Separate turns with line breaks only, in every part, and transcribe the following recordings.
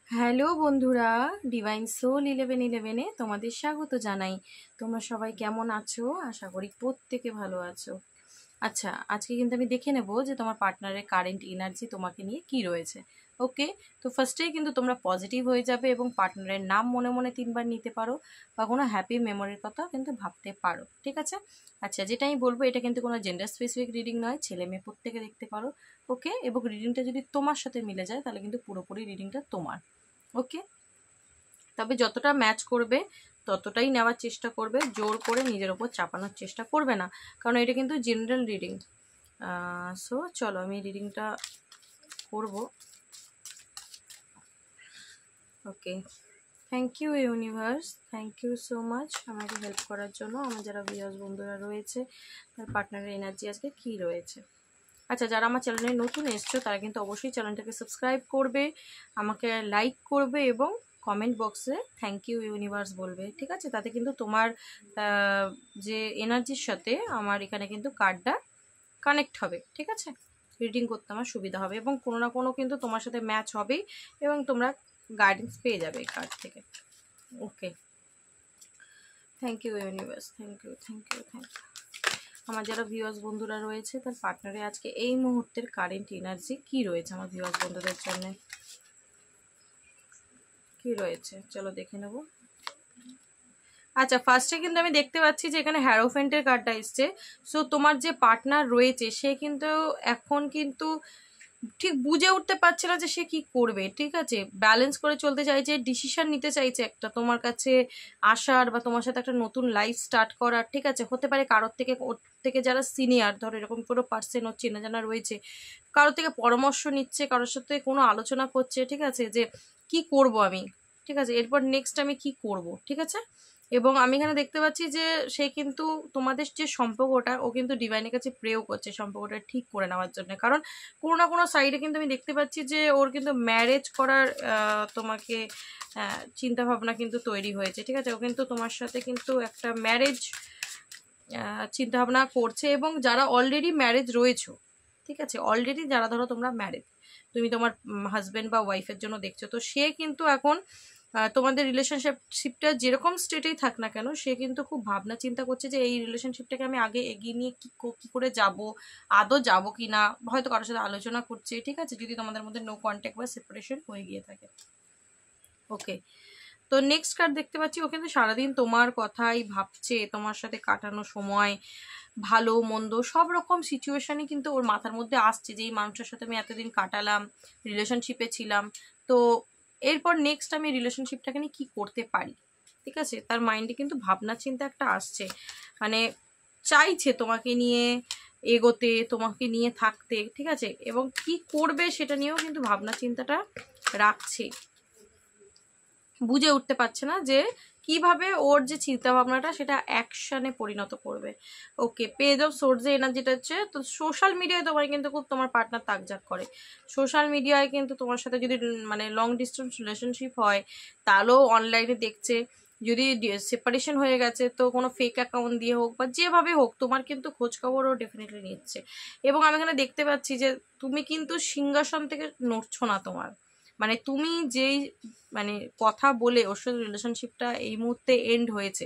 Hello বন্ধুরা, divine soul 1111-এ তোমাদের স্বাগত জানাই। তোমরা সবাই কেমন আছো? আশা করি প্রত্যেকে ভালো আছো। আচ্ছা, আজকে কিন্তু আমি দেখে নেব যে তোমার পার্টনারের কারেন্ট এনার্জি তোমাকে নিয়ে কি রয়েছে। ওকে, তো ফার্স্টেই কিন্তু তোমরা পজিটিভ হয়ে যাবে এবং পার্টনারের নাম মনে মনে 3বার নিতে পারো বা কোনো হ্যাপি মেমোরির কথা কিন্তু ভাবতে পারো, ঠিক আছে? আচ্ছা, যেটা আমি বলবো এটা কিন্তু কোনো জেন্ডার স্পেসিফিক রিডিং নয়, ছেলে মেয়ে প্রত্যেকে দেখতে পারো। ওকে, এবং রিডিংটা যদি তোমার সাথে মিলে যায় তাহলে কিন্তু পুরোপুরি রিডিংটা তোমার। ওকে, তবে যতটা ম্যাচ করবে ততটাই নেওয়ার চেষ্টা করবে, জোর করে নিজের ওপর চাপানোর চেষ্টা করবে না, কারণ এটা কিন্তু জেনারেল রিডিং। সো চলো আমি রিডিংটা করব। Okay, thank you universe, thank you so much আমাকে হেল্প করার জন্য। আমার যারা ভিউয়ার্স বন্ধুরা রয়েছে তার পার্টনারের এনার্জি আজকে কী রয়েছে। আচ্ছা, যারা আমার চ্যানেলে নতুন এসছো তারা কিন্তু অবশ্যই চ্যানেলটাকে সাবস্ক্রাইব করবে, আমাকে লাইক করবে এবং কমেন্ট বক্সে থ্যাংক ইউ ইউনিভার্স বলবে, ঠিক আছে? তাতে কিন্তু তোমার যে এনার্জির সাথে আমার এখানে কিন্তু কার্ডটা কানেক্ট হবে, ঠিক আছে? রিডিং করতে আমার সুবিধা হবে এবং কোনো না কোনো কিন্তু তোমার সাথে ম্যাচ হবেই এবং তোমরা গাইডেন্স পেয়ে যাবে এই কার্ড থেকে। Okay, thank you universe, thank you, thank you, thank you. আমার যারা ভিউয়ার্স বন্ধুরা রয়েছে তার পার্টনারে আজকে এই মুহূর্তের কারেন্ট এনার্জি কি রয়েছে আমার ভিউয়ার্স বন্ধুদের জন্য কি রয়েছে চলো দেখে নেব। আচ্ছা, ফার্স্টে কিন্তু আমি দেখতে পাচ্ছি যে এখানে হ্যারোফেন্টের কার্ডটা এসছে। সো তোমার যে পার্টনার রয়েছে সে কিন্তু এখন কিন্তু ঠিক বুঝে উঠতে পারছে না যে সে কি করবে, ঠিক আছে? ব্যালেন্স করে চলতে চাইছে, ডিসিশন নিতে চাইছে একটা তোমার কাছে আসার বা তোমার সাথে একটা নতুন লাইফ স্টার্ট করার, ঠিক আছে? হতে পারে কারোর থেকে, ওর থেকে যারা সিনিয়র, ধরো এরকম কোনো পার্সন ওর চেনা জানা রয়েছে, কারোর থেকে পরামর্শ নিচ্ছে, কারোর সাথে কোনো আলোচনা করছে, ঠিক আছে? যে কি করব আমি, ঠিক আছে, এরপর নেক্সট আমি কি করব, ঠিক আছে? এবং আমি এখানে দেখতে পাচ্ছি যে সে কিন্তু তোমাদের যে সম্পর্কটা, ও কিন্তু ডিভাইনের কাছে প্রেও করছে সম্পর্কটা ঠিক করে নেওয়ার জন্য, কারণ কোনো না কোনো সাইডে কিন্তু আমি দেখতে পাচ্ছি যে ওর কিন্তু ম্যারেজ করার তোমাকে চিন্তা ভাবনা কিন্তু তৈরি হয়েছে, ঠিক আছে? ও কিন্তু তোমার সাথে কিন্তু একটা ম্যারেজ চিন্তা ভাবনা করছে এবং যারা অলরেডি ম্যারেজ রয়েছো, ঠিক আছে, অলরেডি যারা ধরো তোমরা ম্যারেজ, তুমি তোমার হাজব্যান্ড বা ওয়াইফের জন্য দেখছো, তো সে কিন্তু এখন তোমাদের রিলেশনশিপটা যেরকম স্টেটেই থাক না কেন সে কিন্তু খুব ভাবনা চিন্তা করছে যে এই রিলেশনশিপটাকে আমি আগে এগিয়ে নিয়ে কী করে যাব, আদৌ যাবো কি না, হয়তো কারোর সাথে আলোচনা করছে, ঠিক আছে, যদি তোমাদের মধ্যে নো কন্ট্যাক্ট বা সেপারেশন হয়ে গিয়ে থাকে। ওকে, তো নেক্সট কার্ড দেখতে পাচ্ছি ও কিন্তু সারাদিন তোমার কথাই ভাবছে, তোমার সাথে কাটানো সময় ভালো মন্দ সব রকম সিচুয়েশনই কিন্তু ওর মাথার মধ্যে আসছে যে এই মানুষের সাথে আমি এতদিন কাটালাম, রিলেশনশিপে ছিলাম, তো এরপর নেক্সট আমি রিলেশনশিপটাকে নিয়ে কী করতে পারি, ঠিক আছে? তার মাইন্ডে কিন্তু ভাবনা চিন্তা একটা আসছে, মানে চাইছে তোমাকে নিয়ে এগোতে, তোমাকে নিয়ে থাকতে, ঠিক আছে, এবং কি করবে সেটা নিয়েও কিন্তু ভাবনা চিন্তাটা রাখছে, বুঝে উঠতে পারছে না যে কিভাবে ওর যে চিন্তা ভাবনাটা সেটা অ্যাকশনে পরিণত করবে। ওকে, পেজ অফ সোর্সে এনার্জিটা হচ্ছে, তো সোশ্যাল মিডিয়ায় তোমার কিন্তু খুব তোমার পার্টনার তাকঝাক করে, সোশ্যাল মিডিয়ায় কিন্তু তোমার সাথে যদি মানে লং ডিস্টেন্স রিলেশনশিপ হয় তাহলেও অনলাইনে দেখছে, যদি সেপারেশন হয়ে গেছে তো কোনো ফেক অ্যাকাউন্ট দিয়ে হোক বা যেভাবে হোক তোমার কিন্তু খোঁজখবরও ডেফিনেটলি নিচ্ছে। এবং আমি এখানে দেখতে পাচ্ছি যে তুমি কিন্তু সিংহাসন থেকে নড়ছো না, তোমার মানে তুমি যেই মানে কথা বলে ওর সাথে রিলেশনশিপটা এই মুহূর্তে এন্ড হয়েছে,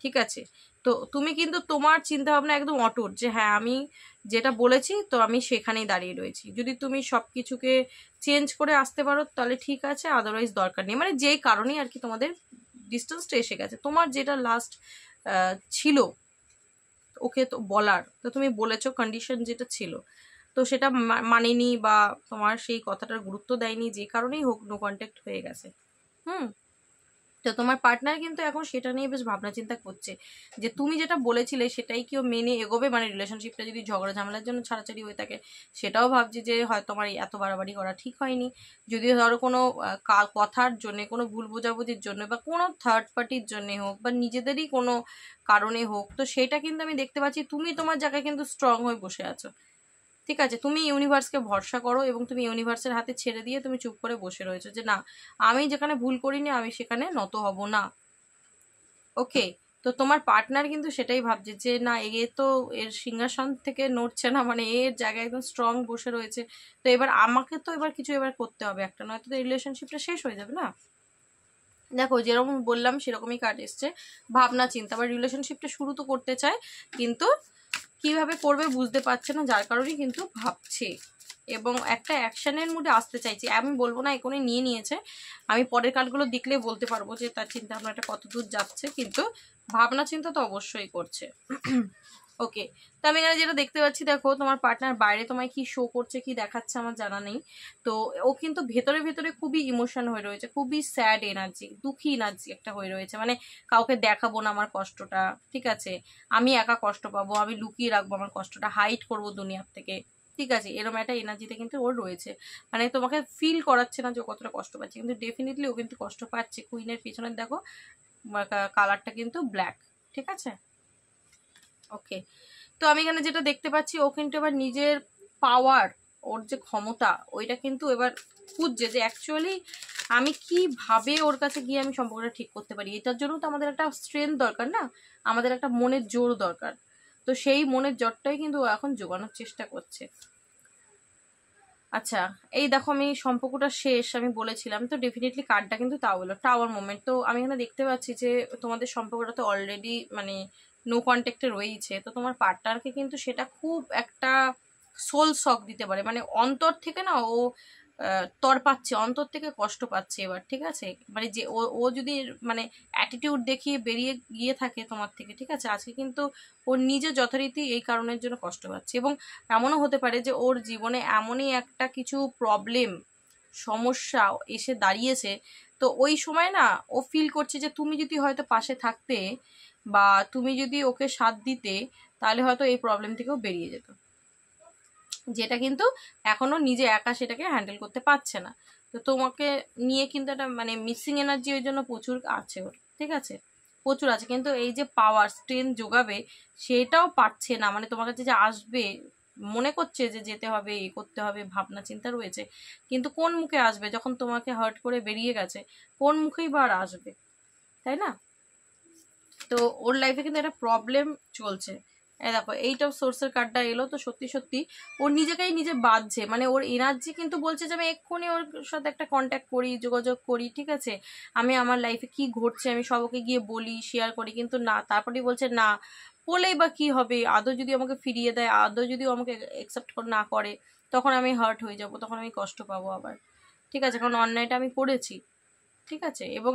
ঠিক আছে, তো তুমি কিন্তু তোমার চিন্তা ভাবনা একদম অটুট যে হ্যাঁ আমি যেটা বলেছি তো আমি সেখানেই দাঁড়িয়ে রয়েছি। যদি তুমি সব কিছুকে চেঞ্জ করে আসতে পারো তাহলে ঠিক আছে, আদারওয়াইজ দরকার নেই, মানে যেই কারণেই আর কি তোমাদের ডিস্টেন্সটা এসে গেছে, তোমার যেটা লাস্ট ছিল ওকে তো বলার, তো তুমি বলেছো কন্ডিশন যেটা ছিল, তো সেটা মানেনি বা তোমার সেই কথাটার গুরুত্ব দেয়নি, যে কারণেই হোক নো কন্ট্যাক্ট হয়ে গেছে। হুম, তো তোমার পার্টনার কিন্তু এখন সেটা নিয়ে বেশ ভাবনা চিন্তা করছে যে তুমি যেটা বলেছিলে সেটাই কি ও মেনে এগোবে, মানে রিলেশনশিপটা যদি ঝগড়া ঝামেলার জন্য ছাড়াছাড়ি হয়ে থাকে সেটাও ভাবছি যে হয়তো তোমার এত বাড়াবাড়ি করা ঠিক হয়নি, যদি ধরো কোনো কথার জন্য, কোনো ভুল বোঝাবুঝির জন্য বা কোনো থার্ড পার্টির জন্য হোক বা নিজেদেরই কোনো কারণে হোক, তো সেটা কিন্তু আমি দেখতে পাচ্ছি তুমি তোমার জায়গায় কিন্তু স্ট্রং হয়ে বসে আছো, ঠিক আছে? তুমি ইউনিভার্সকে ভরসা করো এবং তুমি ইউনিভার্সের হাতে ছেড়ে দিয়ে তুমি চুপ করে বসে রয়েছো যে না, আমি যেখানে ভুল করিনি আমি সেখানে নত হব না। ওকে, তো তোমার পার্টনার কিন্তু সেটাই ভাবছে যে না, এ তো এর সিংহাসন থেকে নড়ছে না, মানে এর জায়গায় একদম স্ট্রং বসে রয়েছে, তো এবার আমাকে তো এবার কিছু এবার করতে হবে একটা, নয়তো তো রিলেশনশিপটা শেষ হয়ে যাবে না। দেখো যেরকম বললাম সেরকমই কার্ড এসছে, ভাবনা চিন্তা, আবার রিলেশনশিপটা শুরু তো করতে চায় কিন্তু কিভাবে করবে বুঝতে পারছে না, যার কারণেই কিন্তু ভাবছে এবং একটা অ্যাকশনের মুডে আসতে চাইছে। আমি বলবো না এখনই নিয়ে নিয়েছে, আমি পরের কার্ডগুলো দেখলে বলতে পারবো যে তার চিন্তা ভাবনাটা কত দূর যাচ্ছে, কিন্তু ভাবনা চিন্তা তো অবশ্যই করছে। ওকে, তো আমি এখানে যেটা দেখতে পাচ্ছি, দেখো তোমার পার্টনার বাইরে তোমায় কি শো করছে, কি দেখাচ্ছে আমার জানা নেই। তো ও কিন্তু ভেতরে ভেতরে খুবই ইমোশন হয়ে রয়েছে, খুবই স্যাড এনার্জি, দুঃখী এনার্জি একটা হয়ে রয়েছে, মানে কাউকে দেখাবো না আমার কষ্টটা, ঠিক আছে, আমি একা কষ্ট পাবো, আমি লুকিয়ে রাখবো আমার কষ্টটা, হাইড করবো দুনিয়ার থেকে, ঠিক আছে, এরকম একটা এনার্জিতে কিন্তু ওর রয়েছে। মানে তোমাকে ফিল করাচ্ছে না যে ও কতটা কষ্ট পাচ্ছে, কিন্তু ডেফিনেটলি ও কিন্তু কষ্ট পাচ্ছে। কুইনের পিছনে দেখো কালারটা কিন্তু ব্ল্যাক, ঠিক আছে। ওকে, তো আমি এখানে যেটা দেখতে পাচ্ছি, ও কিন্তু এবার নিজের পাওয়ার, ওর যে ক্ষমতা, ওইটা কিন্তু এবার খুঁজছে যে অ্যাকচুয়ালি আমি কিভাবে ওর কাছে গিয়ে আমি সম্পর্কটা ঠিক করতে পারি। এটার জন্য তো আমাদের একটা স্ট্রেংথ দরকার না, আমাদের একটা মনের জোর দরকার। তো সেই মনের জোরটাই কিন্তু ও এখন জোগানোর চেষ্টা করছে। আচ্ছা, এই দেখো আমি সম্পর্কটা শেষ আমি বলেছিলাম, তো ডেফিনেটলি কার্ডটা কিন্তু তাও হলো টাওয়ার মোমেন্ট। তো আমি এখানে দেখতে পাচ্ছি যে তোমাদের সম্পর্কটা তো অলরেডি মানে নো কন্ট্যাক্টে রয়েছে, তো তোমার পার্টনারকে কিন্তু সেটা খুব একটা সোল শক দিতে পারে, মানে অন্তর থেকে না ও তর পাচ্ছে, অন্তর থেকে কষ্ট পাচ্ছে এবার, ঠিক আছে, মানে যে ও ও যদি মানে অ্যাটিটিউড দেখিয়ে বেরিয়ে গিয়ে থাকে তোমার থেকে, ঠিক আছে, আজকে কিন্তু ওর নিজে যথারীতি এই কারণের জন্য কষ্ট পাচ্ছে। এবং এমনও হতে পারে যে ওর জীবনে এমনই একটা কিছু প্রবলেম, সমস্যা এসে দাঁড়িয়েছে, তো ওই সময় না ও ফিল করছে যে তুমি যদি হয়তো পাশে থাকতে বা তুমি যদি ওকে সাথ দিতে, তাহলে হয়তো এই প্রবলেম থেকেও বেরিয়ে যেত, যেটা কিন্তু এখনো নিজে একা সেটাকে হ্যান্ডেল করতে পারছে না। তো তোমাকে নিয়ে কিন্তু একটা মানে মিসিং এনার্জি ওই জন্য প্রচুর আছে ওর, ঠিক আছে, প্রচুর আছে, কিন্তু এই যে পাওয়ার স্ট্রেংথ যোগাবে সেটাও পারছে না, মানে তোমার কাছে যে আসবে মনে করছে যে যেতে হবে, এ করতে হবে, ভাবনা চিন্তা রয়েছে, কিন্তু কোন মুখে আসবে যখন তোমাকে হার্ট করে বেরিয়ে গেছে, কোন মুখেই বা আর আসবে, তাই না। তো ওর লাইফে কিন্তু একটা প্রবলেম চলছে। এই দেখো এইটা সোর্সের কার্ডটা এলো, তো সত্যি সত্যি ওর নিজেকেই নিজে বাঁধছে, মানে ওর এনার্জি কিন্তু বলছে যে আমি এক্ষুনি ওর সাথে একটা কন্ট্যাক্ট করি, যোগাযোগ করি, ঠিক আছে, আমি আমার লাইফে কি ঘটছে আমি সবকে গিয়ে বলি, শেয়ার করি, কিন্তু না, তারপরেই বলছে না, বলেই বা কি হবে, আদৌ যদি আমাকে ফিরিয়ে দেয়, আদৌ যদি আমাকে অ্যাকসেপ্ট না করে, তখন আমি হার্ট হয়ে যাব, তখন আমি কষ্ট পাবো আবার, ঠিক আছে, কারণ অন্যায়টা আমি করেছি, ঠিক আছে, এবং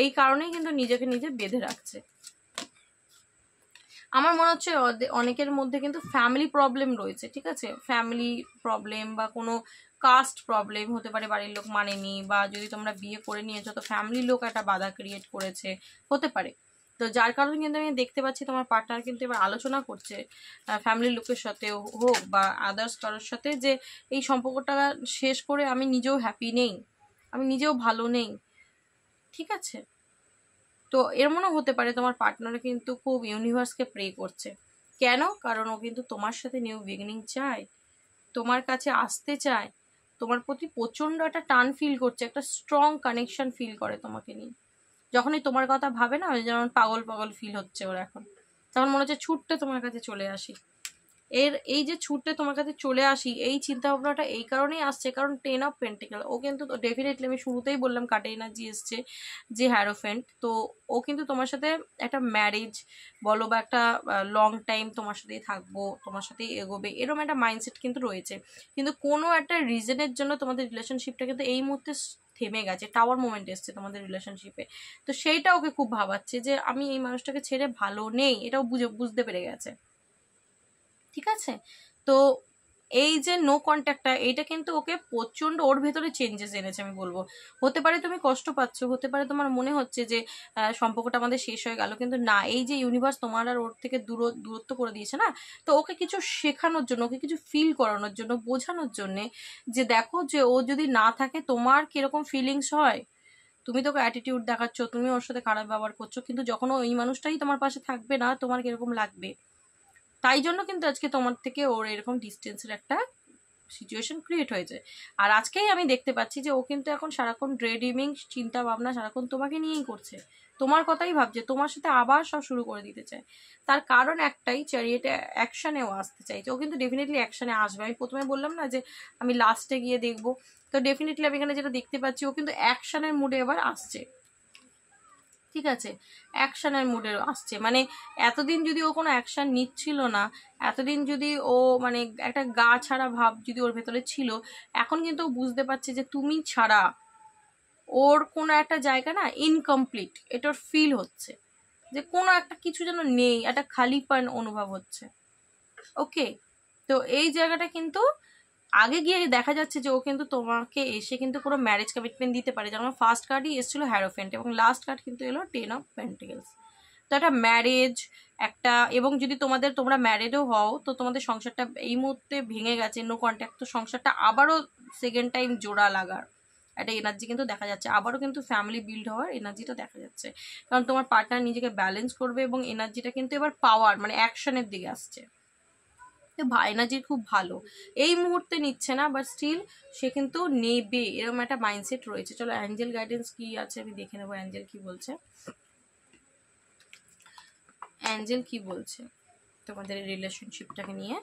এই কারণেই কিন্তু নিজেকে নিজে বেঁধে রাখছে। আমার মনে হচ্ছে অনেকের মধ্যে কিন্তু ফ্যামিলি প্রবলেম রয়েছে, ঠিক আছে, ফ্যামিলি প্রবলেম বা কোনো কাস্ট প্রবলেম হতে পারে, বাড়ির লোক মানেনি, বা যদি তোমরা বিয়ে করে নিয়েছো তো ফ্যামিলির লোক একটা বাধা ক্রিয়েট করেছে, হতে পারে। তো যার কারণে কিন্তু আমি দেখতে পাচ্ছি তোমার পার্টনার কিন্তু এবার আলোচনা করছে ফ্যামিলির লোকের সাথে হোক বা আদার্স কারোর সাথে, যে এই সম্পর্কটা শেষ করে আমি নিজেও হ্যাপি নেই, আমি নিজেও ভালো নেই, ঠিক আছে। তো এমনও হতে পারে তোমার পার্টনার কিন্তু খুব ইউনিভার্সকে প্রে করছে, কেন, কারণ ও কিন্তু তোমার সাথে নিউ বিগিনিং চায়, তোমার কাছে আসতে চায়, তোমার প্রতি প্রচন্ড একটা টান ফিল করছে, একটা স্ট্রং কানেকশন ফিল করে তোমাকে নিয়ে। যখনই তোমার কথা ভাবে না, যেমন পাগল পাগল ফিল হচ্ছে ওর এখন, তখন মনে হচ্ছে ছুটতে তোমার কাছে চলে আসি। এই যে ছুটে তোমার কাছে চলে আসি, এই চিন্তা ভাবনাটা এই কারণেই আসছে, কারণ 10 অফ পেন্টিকেল, ও কিন্তু ডেফিনেটলি আমি শুরুতেই বললাম কাটে এনার্জি এসছে যে হ্যারোফেন্ট, তো ও কিন্তু তোমার সাথে একটা ম্যারেজ বলো বা একটা লং টাইম তোমার সাথেই থাকবো, তোমার সাথেই এগোবে, এরকম একটা মাইন্ডসেট কিন্তু রয়েছে, কিন্তু কোনো একটা রিজনের জন্য তোমাদের রিলেশনশিপটা কিন্তু এই মুহূর্তে থেমে গেছে, টাওয়ার মোমেন্ট এসছে তোমাদের রিলেশনশিপে। তো সেইটা ওকে খুব ভাবাচ্ছে যে আমি এই মানুষটাকে ছেড়ে ভালো নেই, এটাও বুঝতে পেরে গেছে, ঠিক আছে। তো এই যে নো কন্ট্যাক্টটা, এইটা কিন্তু ওকে প্রচন্ড ওর ভেতরে চেঞ্জেস এনেছে আমি বলবো। হতে পারে তুমি কষ্ট পাচ্ছ, হতে পারে তোমার মনে হচ্ছে যে সম্পর্কটা আমাদের শেষ হয়ে গেল, কিন্তু না, এই যে ইউনিভার্স তোমার আর ওর থেকে দূরত্ব করে দিয়েছে না, তো ওকে কিছু শেখানোর জন্য, ওকে কিছু ফিল করানোর জন্য, বোঝানোর জন্যে, যে দেখো যে ও যদি না থাকে তোমার কিরকম ফিলিংস হয়, তুমি তোকে অ্যাটিটিউড দেখাচ্ছ, তুমি ওর সাথে খারাপ ব্যবহার করছো, কিন্তু যখন ওই মানুষটাই তোমার পাশে থাকবে না তোমার কিরকম লাগবে। তাই জন্য কিন্তু আজকে তোমার থেকে ওর এরকম ডিস্টেন্সের একটা সিচুয়েশন ক্রিয়েট হয়েছে। আর আজকেই আমি দেখতে পাচ্ছি যে ও কিন্তু এখন সারাক্ষণ ড্রে ড্রিমিং, চিন্তা ভাবনা সারাক্ষণ তোমাকে নিয়েই করছে, তোমার কথাই ভাবছে, তোমার সাথে আবার সব শুরু করে দিতে চায়। তার কারণ একটাই, চ্যারিয়েটে অ্যাকশনেও আসতে চাইছে। ও কিন্তু ডেফিনেটলি অ্যাকশনে আসবে। আমি প্রথমে বললাম না যে আমি লাস্টে গিয়ে দেখবো, তো ডেফিনেটলি আমি এখানে যেটা দেখতে পাচ্ছি ও কিন্তু অ্যাকশনের মুডে এবার আসছে, ঠিক আছে, অ্যাকশনের মুডে আসছে। মানে এতদিন যদি ও কোনো অ্যাকশন নিচ্ছিল না, এতদিন যদি ও মানে একটা গা ছাড়া ভাব যদি ওর ভেতরে ছিল, এখন কিন্তু ও বুঝতে পারছে যে তুমি ছাড়া ওর কোনো একটা জায়গা না ইনকমপ্লিট, এটার ফিল হচ্ছে যে কোনো একটা কিছু যেন নেই, একটা খালিপান অনুভব হচ্ছে। ওকে, তো এই জায়গাটা কিন্তু আগে গিয়ে দেখা যাচ্ছে যে ও কিন্তু তোমাকে এসে কিন্তু পুরো ম্যারেজ কমিটমেন্ট দিতে পারে। যেমন ফার্স্ট কার্ডই এসেছিল হ্যারোফেন্ট, এবং লাস্ট কার্ড কিন্তু এলো 10 অফ পেন্টিকেলস। তো একটা ম্যারেজ একটা, এবং যদি তোমরা ম্যারেডও হও তো তোমাদের সংসারটা এই মুহূর্তে ভেঙে গেছে, নো কন্ট্যাক্ট, তো সংসারটা আবারও সেকেন্ড টাইম জোড়া লাগার একটা এনার্জি কিন্তু দেখা যাচ্ছে। আবারও কিন্তু ফ্যামিলি বিল্ড হওয়ার এনার্জিটা দেখা যাচ্ছে, কারণ তোমার পার্টনার নিজেকে ব্যালেন্স করবে এবং এনার্জিটা কিন্তু এবার পাওয়ার মানে অ্যাকশনের দিকে আসছে। এনার্জি খুব ভালো, এই মুহূর্তে নিচ্ছে না, বাট স্টিল সে কিন্তু নেবে, এরকম একটা মাইন্ডসেট রয়েছে। চলো অ্যাঞ্জেল গাইডেন্স কি আছে আমি দেখে নেবো, অ্যাঞ্জেল কি বলছে, অ্যাঞ্জেল কি বলছে তোমাদের রিলেশনশিপটাকে নিয়ে।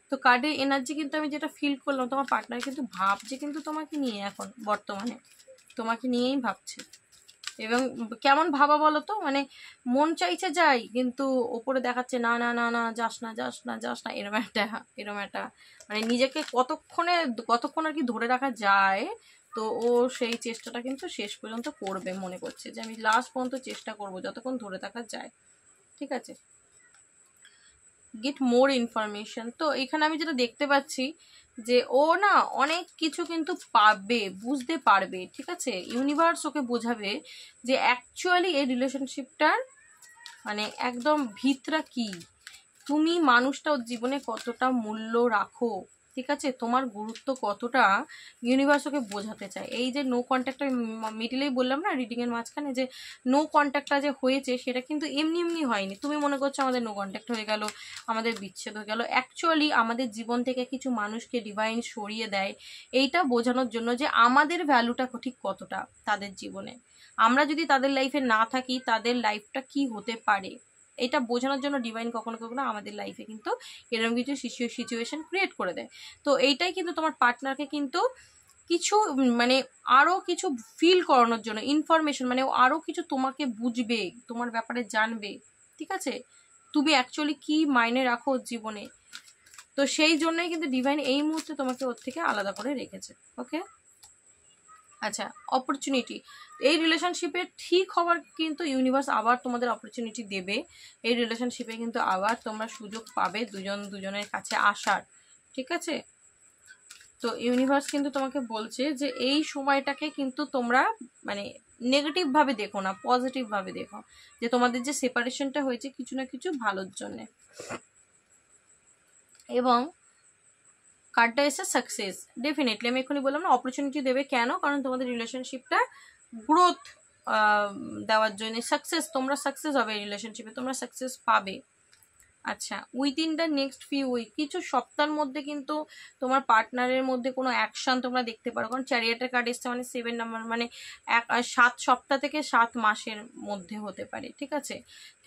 তো কার্ডের এনার্জি কিন্তু আমি যেটা ফিল করলাম, তোমার পার্টনার কিন্তু ভাবছে কিন্তু তোমাকে নিয়ে, এখন বর্তমানে তোমাকে নিয়েই ভাবছে। এবং কেমন ভাবা বলো তো, মানে মন চাইছে যাই, কিন্তু ওপরে দেখাচ্ছে না না না না যাস না যাস না যাস না, এরম একটা মানে নিজেকে কতক্ষণ আর কি ধরে রাখা যায়। তো ও সেই চেষ্টাটা কিন্তু শেষ পর্যন্ত করবে, মনে করছে যে আমি লাস্ট পর্যন্ত চেষ্টা করবো যতক্ষণ ধরে থাকা যায়, ঠিক আছে। গেট মোর ইনফরমেশন, তো এখানে আমি যেটা দেখতে পাচ্ছি যে ও না অনেক কিছু কিন্তু পাবে, বুঝতে পারবে, ঠিক আছে। ইউনিভার্স ওকে বোঝাবে যে অ্যাকচুয়ালি এই রিলেশনশিপটার মানে একদম ভিতরা কি, তুমি মানুষটা ওর জীবনে কতটা মূল্য রাখো, ঠিক আছে, তোমার গুরুত্ব কতটা ইউনিভার্স ওকে বোঝাতে চায়। এই যে নো কন্ট্যাক্টটা মিডিলেই বললাম না রিডিংয়ের মাঝখানে, যে নো কন্ট্যাক্টটা যে হয়েছে সেটা কিন্তু এমনি এমনি হয়নি। তুমি মনে করছো আমাদের নো কন্ট্যাক্ট হয়ে গেল, আমাদের বিচ্ছেদ হয়ে গেল, অ্যাকচুয়ালি আমাদের জীবন থেকে কিছু মানুষকে ডিভাইন সরিয়ে দেয় এইটা বোঝানোর জন্য যে আমাদের ভ্যালুটা ঠিক কতটা তাদের জীবনে, আমরা যদি তাদের লাইফে না থাকি তাদের লাইফটা কি হতে পারে, এটা বোঝানোর জন্য ডিভাইন কখনো কখনো আমাদের লাইফে কিন্তু এরকম কিছু সিচুয়েশন ক্রিয়েট করে দেয়। তো এইটাই কিন্তু তোমার পার্টনারকে কিন্তু কিছু মানে আরও কিছু ফিল করানোর জন্য, ইনফরমেশন মানে আরও কিছু তোমাকে বুঝবে, তোমার ব্যাপারে জানবে, ঠিক আছে, তুমি অ্যাকচুয়ালি কি মাইনে রাখো জীবনে। তো সেই জন্যই কিন্তু ডিভাইন এই মুহূর্তে তোমাকে ওর থেকে আলাদা করে রেখেছে। ওকে, আচ্ছা, অপরচুনিটি, এই রিলেশনশিপে ঠিক হওয়ার কিন্তু ইউনিভার্স আবার তোমাদের অপরচুনিটি দেবে। এই রিলেশনশিপে কিন্তু আবার তোমরা সুযোগ পাবে দুজন দুজনের কাছে আসার, ঠিক আছে। তো ইউনিভার্স কিন্তু তোমাকে বলছে যে এই সময়টাকে কিন্তু তোমরা মানে নেগেটিভ ভাবে দেখো না, পজিটিভ ভাবে দেখো, যে তোমাদের যে সেপারেশনটা হয়েছে কিছু না কিছু ভালোর জন্য। এবং কার্ডটা এসে সাকসেস, ডেফিনেটলি আমি এখনই বললাম না অপরচুনিটি দেবে, কেন, কারণ তোমাদের রিলেশনশিপটা গ্রোথ দেওয়ার জন্য, সাকসেস, তোমরা সাকসেস হবে এই রিলেশনশিপে, তোমরা সাকসেস পাবে। আচ্ছা, within the next few week, কিছু সপ্তাহের মধ্যে কিন্তু তোমার পার্টনারের মধ্যে কোনো অ্যাকশন তোমরা দেখতে পারো, কারণ চ্যারিয়েটের কার্ড এসছে মানে 7 নাম্বার, মানে 7 সপ্তাহ থেকে 7 মাসের মধ্যে হতে পারে, ঠিক আছে।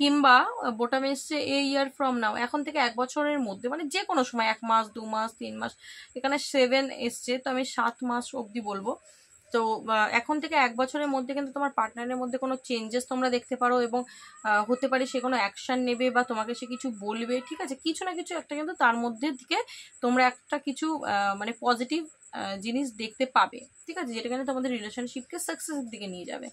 কিংবা বোটাম এসছে এ ইয়ার ফ্রম নাও, এখন থেকে 1 বছরের মধ্যে, মানে যে কোনো সময় 1 মাস 2 মাস 3 মাস, এখানে 7 এসছে, তো আমি 7 মাস অবধি বলবো। তো এখন থেকে 1 বছরের মধ্যে কিন্তু তোমার পার্টনারের মধ্যে কোনো চেঞ্জেস তোমরা দেখতে পারো, এবং হতে পারে সে কোনো অ্যাকশন নেবে বা তোমাকে সে কিছু বলবে, ঠিক আছে, কিছু না কিছু একটা কিন্তু তার মধ্যে থেকে তোমরা একটা কিছু মানে পজিটিভ জিনিস দেখতে পাবে, ঠিক আছে, যেটা কিন্তু তোমাদের রিলেশনশিপকে সাকসেসের দিকে নিয়ে যাবে,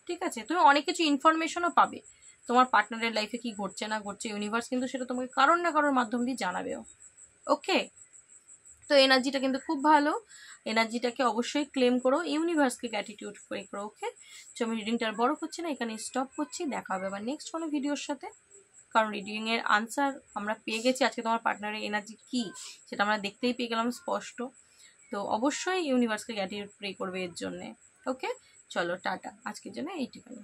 ঠিক আছে। তুমি অনেক কিছু ইনফরমেশনও পাবে, তোমার পার্টনারের লাইফে কি ঘটছে না ঘটছে, ইউনিভার্স কিন্তু সেটা তোমাকে কারোর না কারোর মাধ্যম দিয়ে জানাবেও। ওকে, তো এনার্জিটা কিন্তু খুব ভালো, এনার্জিটাকে অবশ্যই ক্লেম করো, ইউনিভার্সকে গ্র্যাটিটিউড পে করো। ওকে, তো আমি রিডিংটা আর বড় করছি না, এখানে স্টপ করছি, দেখা হবে আবার নেক্সট কোনো ভিডিওর সাথে, কারণ রিডিংয়ের আনসার আমরা পেয়ে গেছি। আজকে তোমার পার্টনারের এনার্জি কি সেটা আমরা দেখতেই পেয়ে গেলাম স্পষ্ট, তো অবশ্যই ইউনিভার্সকে গ্র্যাটিটিউড পে করবে এর জন্যে। ওকে, চলো টাটা, আজকের জন্য এইটুখানি।